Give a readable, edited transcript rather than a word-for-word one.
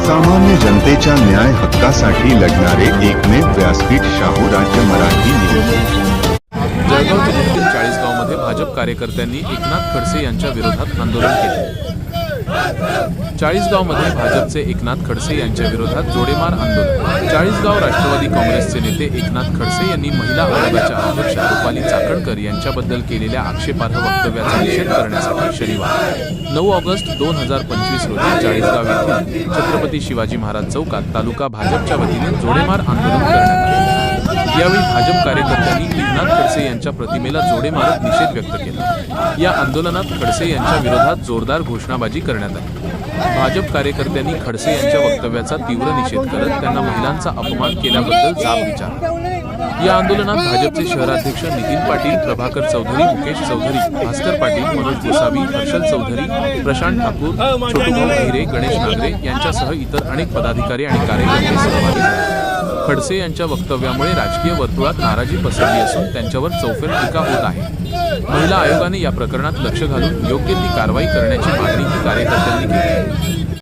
सामान्य जनतेच्या न्याय हक्कासाठी लढणारे एकमेव व्यासपीठ शाहू राज्य मराठी न्यूज। जळगाव जिल्ह्यातील चाळीसगावमध्ये भाजप कार्यकर्त्यांनी एकनाथ खडसे यांच्या विरोधात आंदोलन केले। चाळीसगावमध्ये भाजपचे एकनाथ खडसे यांच्या विरोधात जोडेमार आंदोलन। चाळीसगाव राष्ट्रवादी काँग्रेसचे नेते एकनाथ खडसे यांनी महिला आयोगाच्या अध्यक्षा रुपाली चाकणकर यांच्याबद्दल केलेल्या आक्षेपार्ह वक्तव्याचा निषेध करण्यासाठी शनिवार 9 ऑगस्ट 2025 रोजी चाळीसगाव येथील छत्रपती शिवाजी महाराज चौकात तालुका भाजपच्या वतीने जोडेमार आंदोलन करण्यात आले। यावेळी भाजप कार्यकर्त्यांनी एकनाथ खडसे यांच्या प्रतिमेला जोडे मारत निषेध व्यक्त केला। या आंदोलनात खडसे यांच्या विरोधात जोरदार घोषणाबाजी करण्यात आली। भाजप कार्यकर्त्यांनी खडसे यांच्या वक्तव्याचा तीव्र निषेध करत त्यांना महिलांचा अपमान केल्याबद्दल जाब विचारला। या आंदोलनात भाजपचे शहराध्यक्ष नितीन पाटील, प्रभाकर चौधरी, मुकेश चौधरी, भास्कर पाटील, मनोज गोसावी, हर्षल चौधरी, प्रशांत ठाकूर, छोटूभाऊ अहिरे, गणेश नागरे यांच्यासह इतर अनेक पदाधिकारी आणि कार्यकर्ते सहभागी झाले। खडसे यांच्या वक्तव्यामुळे राजकीय वर्तुळात नाराजी पसरली असून त्यांच्यावर चौफेर टीका होत आहे। महिला आयोगाने या प्रकरणात लक्ष घालून योग्य ती कारवाई करण्याची मागणीही कार्यकर्त्यांनी केली।